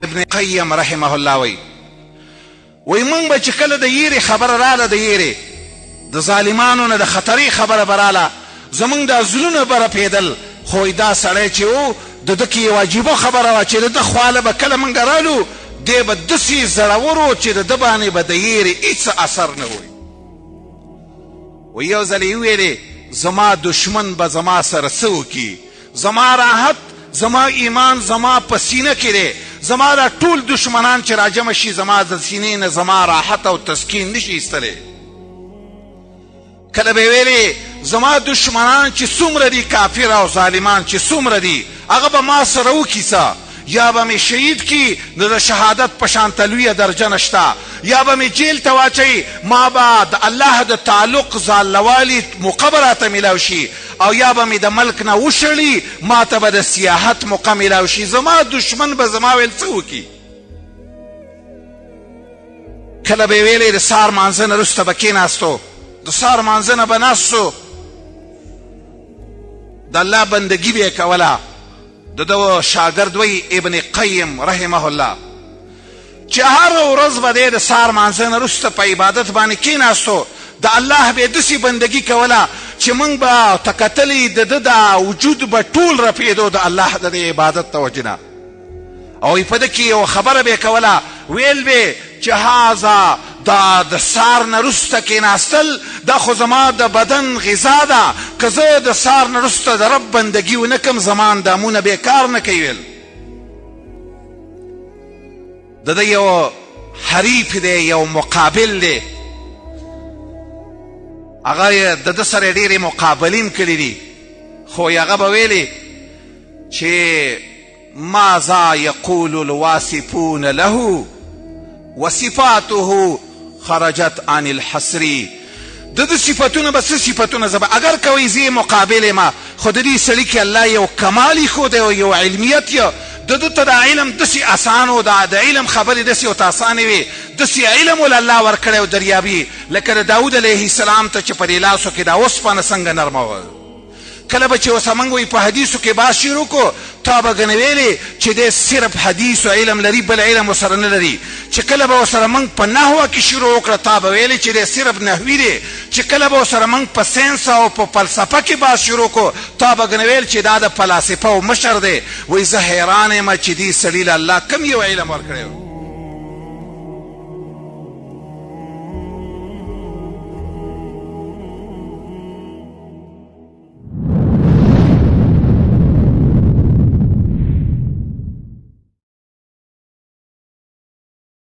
ابن قیم رحمه الله وی مونږ به چې کله د یېرې خبره راله د یېرې د ظالمانو نه د خطرې خبره به راله زمونږ دا زړونه به رپېدل خو دا سړی چې و د ده کې یو عجیبه خبره وه چې د ده خواله به کله مونږ رالو دی به داسې زړور و چې د ده باندې به د یېرې هېڅ اثر نه وی و یو ځل یې وویلې زما دشمن به زما سره څه وکړي زما راحت زما ایمان زما په سینه کې دی زما دا ټول دشمنان چې راجمع شي زما د سینې نه زما راحت او تسکین نشي ایستلی کله به ویلې زما دشمنان چې څومره دي کافر او ظالمان چې څومره دي هغه به ما سره وکیسه یا به مې شهید کی نو د شهادت په شانته لویه درجه نشته یا به مې جیل ته واچوي ما به د الله د تعلق ځالوالي موقع به راته میلاو شي او یا به مې د ملک نه وشړي ما ته به د سیاحت موقع میلاو شي زما دشمن به زما ویل څه وکړي کله به یې ویلې د سهار مانځه نه وروسته به کېناستو د سهار مانځه نه به ناستو د الله بندګي به یې کوله د ده شاګرد وی ابن قیم رحمه الله چې هر ورځ به دی د سهار مانځه نه وروسته په عبادت باندې کېناستو د الله به یې داسې بندګي کوله چې موږ به ته کتلې د ده دا وجود به ټول رپېدو د الله د دې عبادت د وجې نه او په ده کې یو خبره به یې کوله ویل به چې هذا دا د سهار نه وروسته کېناستل دا خو زما د بدن غذا ده که زه د سهار نه وروسته د رب بندګي ونه کړم زما اندامونه بېکار نه کوي ویل د ده یو حریف دی یو مقابل دی هغه د ده سره ډېرې مقابلین کړي دي خو هغه به ویلې چې ماذا یقول الواصفون له وصفاته خرجت عن الحصر د ده صفتونه به څه صفتونه زه به اگر کوئ زه مقابل یم خو د دې سړي کې الله یو کمال ایښودی او یو علمیت یو د ده ته دا علم داسې اسان و د علم خبرې داسې ورته اسانې وې داسې علم ول الله ورکړی او دریابي لکه د داود علیه السلام ته چې په دې لاسو کې دا اوسپنه څنګه نرمه وه کله به چې اوس موږ وایي په حدیثو کې بحث شروع کړو تا به ګنې ویلې چې دی صرف حدیث او علم لري بل علم ورسره نه لري چې کله به ورسره موږ په نحوه کې شروع وکړه تا به ویلې چې دی صرف نحوي دی چې کله به ورسره موږ په ساینس او په فلسفه کې بحث شروع کړو تا به ګنې ویل چې دا د فلاسفه او مشر دی وایي زه حیران یم چې دې سړي له الله کوم یو علم ورکړی و